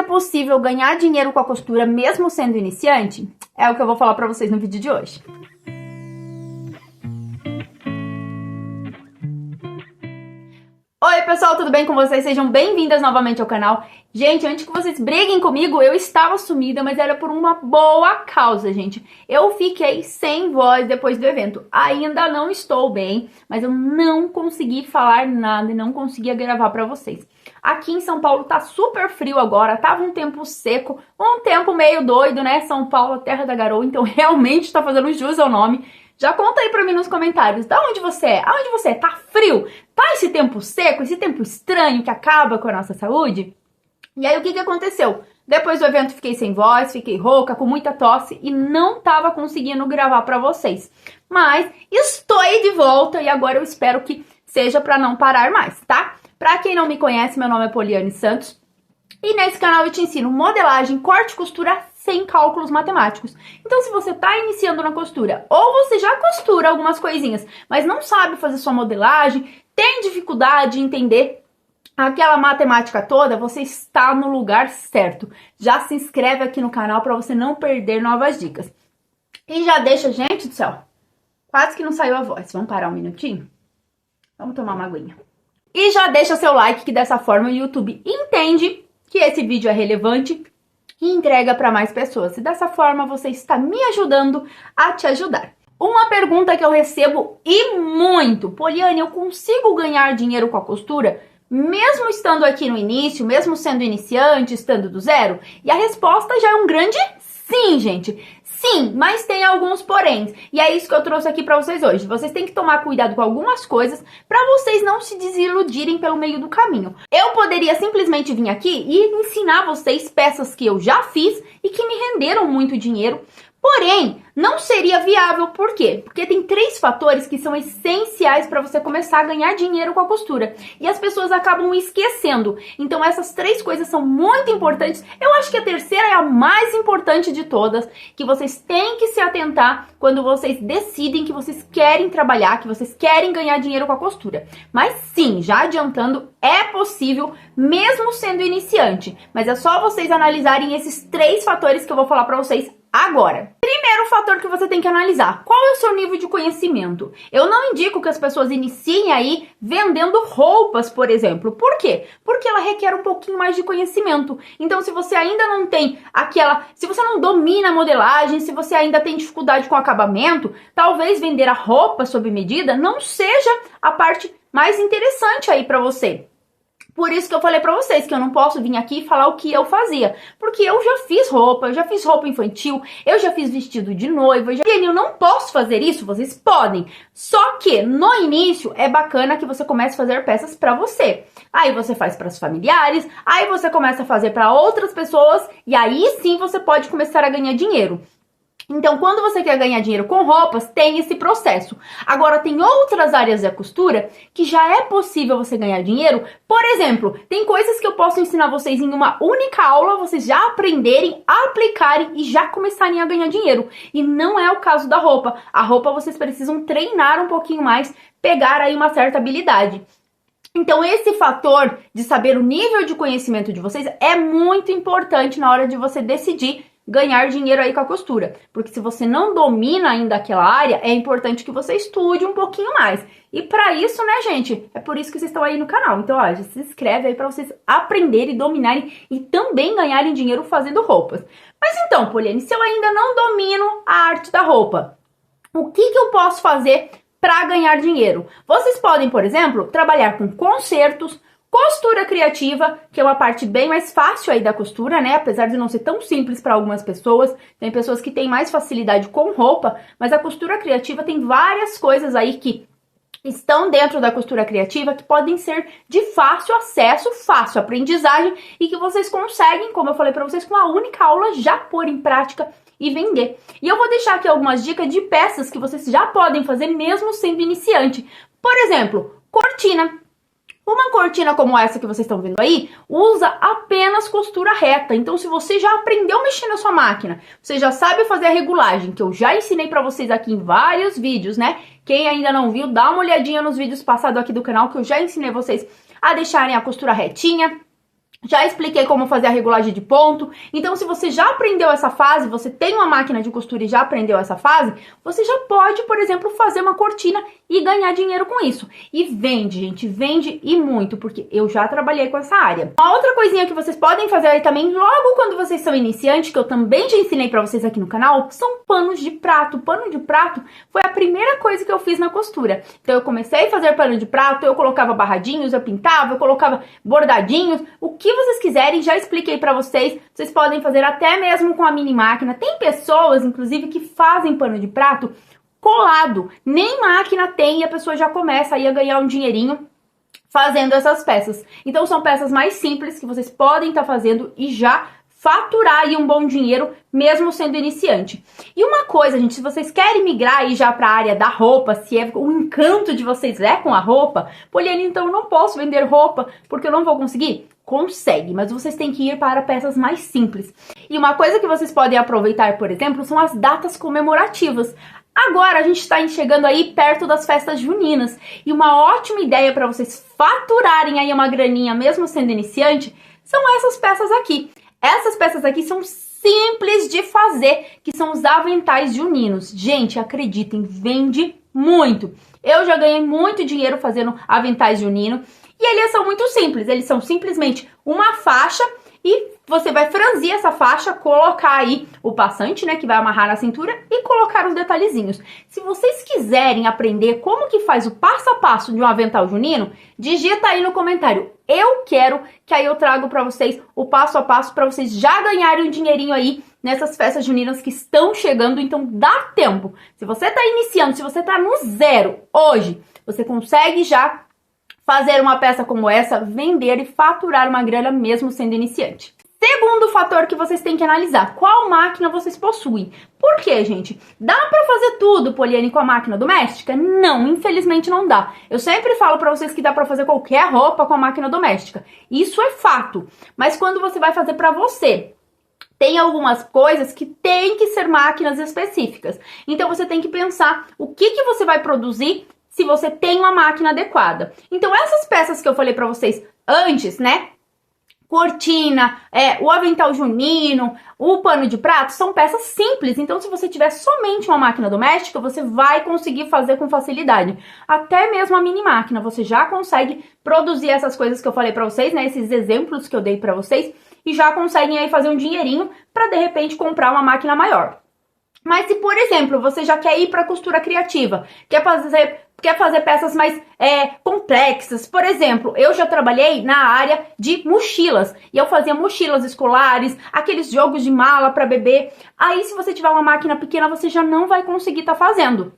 possível ganhar dinheiro com a costura mesmo sendo iniciante? É o que eu vou falar pra vocês no vídeo de hoje. Oi pessoal, tudo bem com vocês? Sejam bem-vindas novamente ao canal. Gente, antes que vocês briguem comigo, eu estava sumida, mas era por uma boa causa, gente. Eu fiquei sem voz depois do evento. Ainda não estou bem, mas eu não consegui falar nada e não conseguia gravar pra vocês. Aqui em São Paulo tá super frio agora, tava um tempo seco, um tempo meio doido, né? São Paulo, terra da garoa, então realmente tá fazendo jus ao nome. Já conta aí pra mim nos comentários, da onde você é? Aonde você é? Tá frio? Tá esse tempo seco, esse tempo estranho que acaba com a nossa saúde? E aí o que aconteceu? Depois do evento fiquei sem voz, fiquei rouca, com muita tosse e não tava conseguindo gravar pra vocês. Mas estou aí de volta e agora eu espero que seja pra não parar mais, tá? Pra quem não me conhece, meu nome é Poliane Santos e nesse canal eu te ensino modelagem, corte e costura sem cálculos matemáticos. Então, se você tá iniciando na costura ou você já costura algumas coisinhas, mas não sabe fazer sua modelagem, tem dificuldade em entender aquela matemática toda, você está no lugar certo. Já se inscreve aqui no canal para você não perder novas dicas. E já deixa, gente do céu, quase que não saiu a voz. Vamos parar um minutinho? Vamos tomar uma aguinha. E já deixa seu like, que dessa forma o YouTube entende que esse vídeo é relevante e entrega para mais pessoas. E dessa forma você está me ajudando a te ajudar. Uma pergunta que eu recebo e muito: Poliane, eu consigo ganhar dinheiro com a costura? Mesmo estando aqui no início, mesmo sendo iniciante, estando do zero? E a resposta já é um grande sim, gente. Sim, mas tem alguns poréns. E é isso que eu trouxe aqui pra vocês hoje. Vocês têm que tomar cuidado com algumas coisas pra vocês não se desiludirem pelo meio do caminho. Eu poderia simplesmente vir aqui e ensinar vocês peças que eu já fiz e que me renderam muito dinheiro. Porém, não seria viável. Por quê? Porque tem 3 fatores que são essenciais para você começar a ganhar dinheiro com a costura. E as pessoas acabam esquecendo. Então, essas 3 coisas são muito importantes. Eu acho que a terceira é a mais importante de todas, que vocês têm que se atentar quando vocês decidem que vocês querem trabalhar, que vocês querem ganhar dinheiro com a costura. Mas sim, já adiantando, é possível mesmo sendo iniciante. Mas é só vocês analisarem esses 3 fatores que eu vou falar para vocês agora. Primeiro fator que você tem que analisar: qual é o seu nível de conhecimento? Eu não indico que as pessoas iniciem aí vendendo roupas, por exemplo. Por quê? Porque ela requer um pouquinho mais de conhecimento. Então, se você ainda não tem se você não domina a modelagem, se você ainda tem dificuldade com o acabamento, talvez vender a roupa sob medida não seja a parte mais interessante aí pra você. Por isso que eu falei pra vocês que eu não posso vir aqui e falar o que eu fazia. Porque eu já fiz roupa, eu já fiz roupa infantil, eu já fiz vestido de noiva. Eu não posso fazer isso? Vocês podem. Só que no início é bacana que você comece a fazer peças pra você. Aí você faz para os familiares, aí você começa a fazer pra outras pessoas e aí sim você pode começar a ganhar dinheiro. Então, quando você quer ganhar dinheiro com roupas, tem esse processo. Agora, tem outras áreas da costura que já é possível você ganhar dinheiro. Por exemplo, tem coisas que eu posso ensinar vocês em uma única aula, vocês já aprenderem, aplicarem e já começarem a ganhar dinheiro. E não é o caso da roupa. A roupa vocês precisam treinar um pouquinho mais, pegar aí uma certa habilidade. Então, esse fator de saber o nível de conhecimento de vocês é muito importante na hora de você decidir ganhar dinheiro aí com a costura. Porque se você não domina ainda aquela área, é importante que você estude um pouquinho mais. E pra isso, né, gente, é por isso que vocês estão aí no canal. Então, ó, já se inscreve aí pra vocês aprenderem, dominarem e também ganharem dinheiro fazendo roupas. Mas então, Poliane, se eu ainda não domino a arte da roupa, o que eu posso fazer para ganhar dinheiro? Vocês podem, por exemplo, trabalhar com concertos, costura criativa, que é uma parte bem mais fácil aí da costura, né? Apesar de não ser tão simples para algumas pessoas. Tem pessoas que têm mais facilidade com roupa, mas a costura criativa tem várias coisas aí que estão dentro da costura criativa que podem ser de fácil acesso, fácil aprendizagem e que vocês conseguem, como eu falei para vocês, com a única aula já pôr em prática e vender. E eu vou deixar aqui algumas dicas de peças que vocês já podem fazer mesmo sendo iniciante. Por exemplo, cortina. Uma cortina como essa que vocês estão vendo aí, usa apenas costura reta. Então, se você já aprendeu a mexer na sua máquina, você já sabe fazer a regulagem, que eu já ensinei pra vocês aqui em vários vídeos, né? Quem ainda não viu, dá uma olhadinha nos vídeos passados aqui do canal, que eu já ensinei vocês a deixarem a costura retinha, Já expliquei como fazer a regulagem de ponto. Então, se você já aprendeu essa fase, você tem uma máquina de costura e já aprendeu essa fase, você já pode, por exemplo, fazer uma cortina e ganhar dinheiro com isso. E vende, gente, vende e muito, porque eu já trabalhei com essa área. Uma outra coisinha que vocês podem fazer aí também, logo quando vocês são iniciantes, que eu também já ensinei pra vocês aqui no canal, são panos de prato. Pano de prato foi a primeira coisa que eu fiz na costura. Então, eu comecei a fazer pano de prato, eu colocava barradinhos, eu pintava, eu colocava bordadinhos, o que vocês quiserem, já expliquei pra vocês. Vocês podem fazer até mesmo com a mini máquina. Tem pessoas, inclusive, que fazem pano de prato colado. Nem máquina tem e a pessoa já começa aí a ganhar um dinheirinho fazendo essas peças. Então, são peças mais simples que vocês podem estar fazendo e já faturar aí um bom dinheiro, mesmo sendo iniciante. E uma coisa, gente, se vocês querem migrar aí já para a área da roupa, se é o encanto de vocês é com a roupa, Poliane, então eu não posso vender roupa porque eu não vou conseguir? Consegue, mas vocês têm que ir para peças mais simples. E uma coisa que vocês podem aproveitar, por exemplo, são as datas comemorativas. Agora a gente está chegando aí perto das festas juninas e uma ótima ideia para vocês faturarem aí uma graninha mesmo sendo iniciante são essas peças aqui. Essas peças aqui são simples de fazer, que são os aventais juninos. Gente, acreditem, vende muito. Eu já ganhei muito dinheiro fazendo aventais juninos e eles são muito simples. Eles são simplesmente uma faixa e você vai franzir essa faixa, colocar aí o passante, né, que vai amarrar na cintura e colocar os detalhezinhos. Se vocês quiserem aprender como que faz o passo a passo de um avental junino, digita aí no comentário. Eu quero, que aí eu trago pra vocês o passo a passo pra vocês já ganharem um dinheirinho aí nessas festas juninas que estão chegando, então dá tempo. Se você tá iniciando, se você tá no zero hoje, você consegue já fazer uma peça como essa, vender e faturar uma grana mesmo sendo iniciante. Segundo fator que vocês têm que analisar, qual máquina vocês possuem? Por quê, gente? Dá pra fazer tudo, Poliane, com a máquina doméstica? Não, infelizmente não dá. Eu sempre falo pra vocês que dá pra fazer qualquer roupa com a máquina doméstica. Isso é fato. Mas quando você vai fazer pra você, tem algumas coisas que tem que ser máquinas específicas. Então você tem que pensar o que você vai produzir se você tem uma máquina adequada. Então essas peças que eu falei pra vocês antes, né? Cortina, o avental junino, o pano de prato, são peças simples. Então, se você tiver somente uma máquina doméstica, você vai conseguir fazer com facilidade. Até mesmo a mini máquina, você já consegue produzir essas coisas que eu falei pra vocês, né? Esses exemplos que eu dei pra vocês, e já conseguem aí fazer um dinheirinho pra, de repente, comprar uma máquina maior. Mas se, por exemplo, você já quer ir pra costura criativa, quer fazer peças mais complexas. Por exemplo, eu já trabalhei na área de mochilas. E eu fazia mochilas escolares, aqueles jogos de mala para bebê. Aí, se você tiver uma máquina pequena, você já não vai conseguir estar fazendo.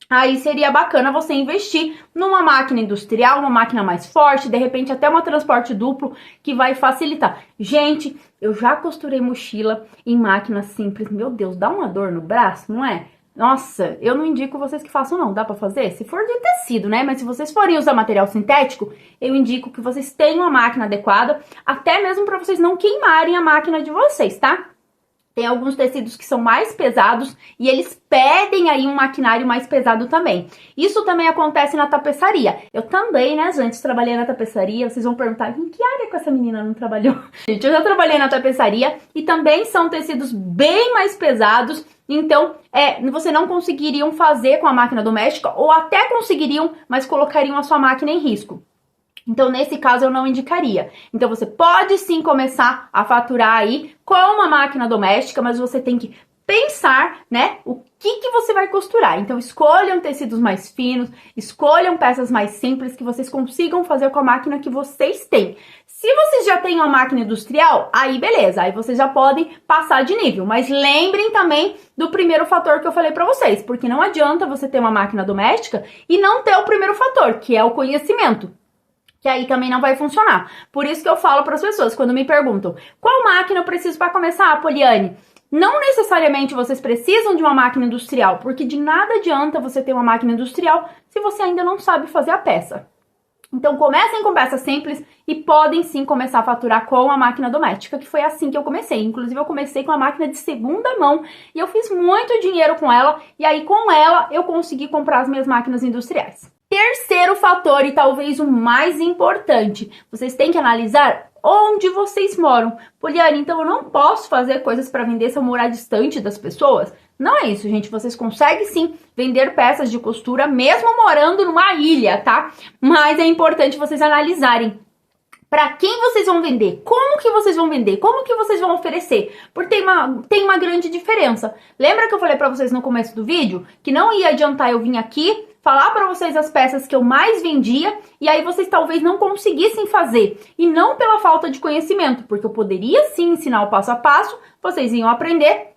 Aí seria bacana você investir numa máquina industrial, uma máquina mais forte, de repente até uma transporte duplo que vai facilitar. Gente, eu já costurei mochila em máquina simples. Meu Deus, dá uma dor no braço, não é? Nossa, eu não indico vocês que façam não, dá pra fazer? Se for de tecido, né? Mas se vocês forem usar material sintético, eu indico que vocês tenham uma máquina adequada, até mesmo pra vocês não queimarem a máquina de vocês, tá? Tem alguns tecidos que são mais pesados e eles pedem aí um maquinário mais pesado também. Isso também acontece na tapeçaria. Eu também, né, gente, trabalhei na tapeçaria. Vocês vão perguntar, em que área que essa menina não trabalhou? Gente, eu já trabalhei na tapeçaria e também são tecidos bem mais pesados. Então, você não conseguiriam fazer com a máquina doméstica ou até conseguiriam, mas colocariam a sua máquina em risco. Então, nesse caso, eu não indicaria. Então, você pode sim começar a faturar aí com uma máquina doméstica, mas você tem que pensar, né, o que você vai costurar. Então, escolham tecidos mais finos, escolham peças mais simples que vocês consigam fazer com a máquina que vocês têm. Se vocês já têm uma máquina industrial, aí beleza, aí vocês já podem passar de nível. Mas lembrem também do primeiro fator que eu falei pra vocês, porque não adianta você ter uma máquina doméstica e não ter o primeiro fator, que é o conhecimento. Que aí também não vai funcionar. Por isso que eu falo para as pessoas, quando me perguntam, qual máquina eu preciso para começar, Poliane? Não necessariamente vocês precisam de uma máquina industrial, porque de nada adianta você ter uma máquina industrial se você ainda não sabe fazer a peça. Então comecem com peças simples e podem sim começar a faturar com a máquina doméstica, que foi assim que eu comecei. Inclusive eu comecei com a máquina de segunda mão e eu fiz muito dinheiro com ela, e aí com ela eu consegui comprar as minhas máquinas industriais. Terceiro fator, e talvez o mais importante, vocês têm que analisar onde vocês moram. Poliane, então eu não posso fazer coisas para vender se eu morar distante das pessoas? Não é isso, gente. Vocês conseguem sim vender peças de costura mesmo morando numa ilha, tá? Mas é importante vocês analisarem para quem vocês vão vender, como que vocês vão vender, como que vocês vão oferecer, porque tem uma grande diferença. Lembra que eu falei para vocês no começo do vídeo que não ia adiantar eu vir aqui falar para vocês as peças que eu mais vendia e aí vocês talvez não conseguissem fazer, e não pela falta de conhecimento, porque eu poderia sim ensinar o passo a passo, vocês iam aprender,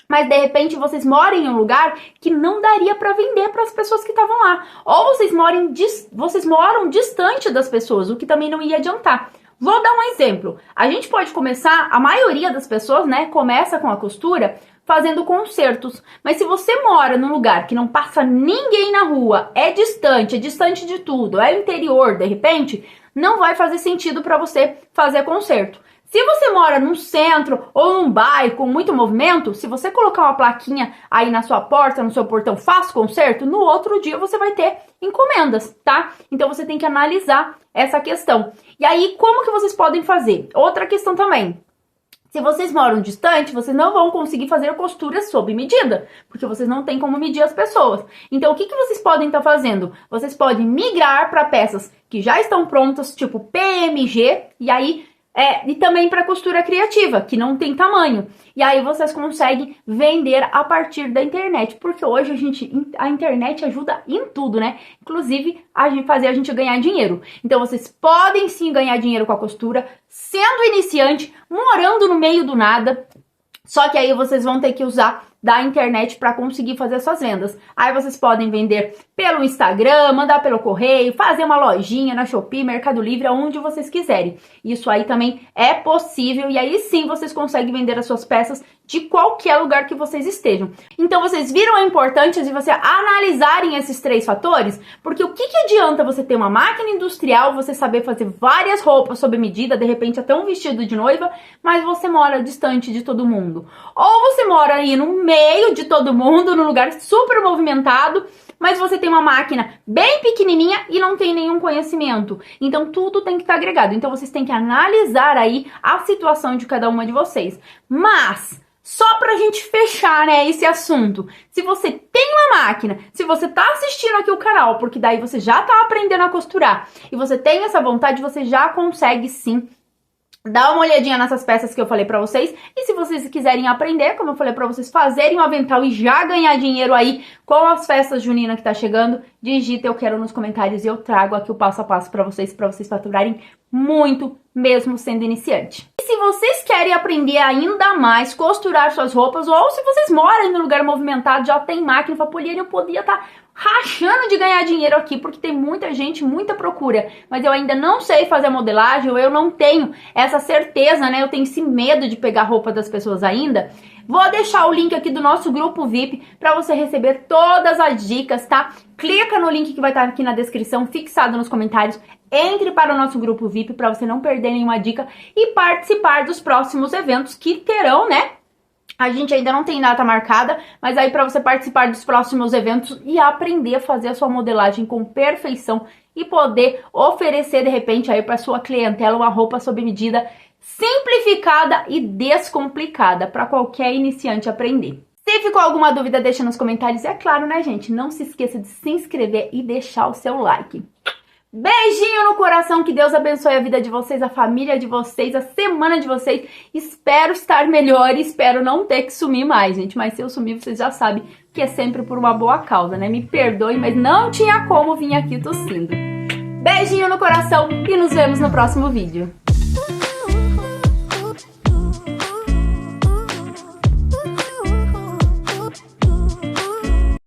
mas de repente vocês moram em um lugar que não daria para vender para as pessoas que estavam lá. Ou vocês moram distante das pessoas, o que também não ia adiantar. Vou dar um exemplo. A gente pode começar, a maioria das pessoas, né, começa com a costura fazendo concertos. Mas se você mora num lugar que não passa ninguém na rua, é distante de tudo, é interior, de repente, não vai fazer sentido para você fazer concerto. Se você mora num centro ou num bairro com muito movimento, se você colocar uma plaquinha aí na sua porta, no seu portão, faz concerto, no outro dia você vai ter encomendas, tá? Então você tem que analisar essa questão. E aí, como que vocês podem fazer? Outra questão também. Se vocês moram distante, vocês não vão conseguir fazer costuras sob medida, porque vocês não têm como medir as pessoas. Então, o que vocês podem estar fazendo? Vocês podem migrar para peças que já estão prontas, tipo PMG, e aí e também para costura criativa, que não tem tamanho. E aí vocês conseguem vender a partir da internet, porque hoje a internet ajuda em tudo, né? Inclusive fazer a gente ganhar dinheiro. Então vocês podem sim ganhar dinheiro com a costura, sendo iniciante, morando no meio do nada. Só que aí vocês vão ter que usar da internet para conseguir fazer suas vendas. Aí vocês podem vender pelo Instagram, mandar pelo correio, fazer uma lojinha na Shopee, Mercado Livre, aonde vocês quiserem. Isso aí também é possível e aí sim vocês conseguem vender as suas peças de qualquer lugar que vocês estejam. Então vocês viram a importância de você analisarem esses três fatores? Porque o que adianta você ter uma máquina industrial, você saber fazer várias roupas sob medida, de repente até um vestido de noiva, mas você mora distante de todo mundo. Ou você mora aí no meio de todo mundo, num lugar super movimentado, mas você tem uma máquina bem pequenininha e não tem nenhum conhecimento. Então tudo tem que estar agregado. Então vocês têm que analisar aí a situação de cada uma de vocês. Mas só pra gente fechar, né, esse assunto, se você tem uma máquina, se você tá assistindo aqui o canal, porque daí você já tá aprendendo a costurar e você tem essa vontade, você já consegue sim dá uma olhadinha nessas peças que eu falei pra vocês. E se vocês quiserem aprender, como eu falei pra vocês, fazerem um avental e já ganhar dinheiro aí com as festas juninas que tá chegando, digita eu quero nos comentários e eu trago aqui o passo a passo pra vocês faturarem muito, mesmo sendo iniciante. E se vocês querem aprender ainda mais, costurar suas roupas, ou se vocês moram em um lugar movimentado, já tem máquina, fala, Poliane, eu podia estar rachando de ganhar dinheiro aqui, porque tem muita gente, muita procura, mas eu ainda não sei fazer modelagem, ou eu não tenho essa certeza, né? Eu tenho esse medo de pegar roupa das pessoas ainda. Vou deixar o link aqui do nosso grupo VIP para você receber todas as dicas, tá? Clica no link que vai estar aqui na descrição, fixado nos comentários. Entre para o nosso grupo VIP para você não perder nenhuma dica e participar dos próximos eventos que terão, né? A gente ainda não tem data marcada, mas aí para você participar dos próximos eventos e aprender a fazer a sua modelagem com perfeição e poder oferecer de repente aí para sua clientela uma roupa sob medida simplificada e descomplicada para qualquer iniciante aprender. Se ficou alguma dúvida, deixa nos comentários e é claro, né, gente, não se esqueça de se inscrever e deixar o seu like. Beijinho no coração, que Deus abençoe a vida de vocês, a família de vocês, a semana de vocês. Espero estar melhor e espero não ter que sumir mais, gente. Mas se eu sumir, vocês já sabem que é sempre por uma boa causa, né? Me perdoem, mas não tinha como vir aqui tossindo. Beijinho no coração e nos vemos no próximo vídeo.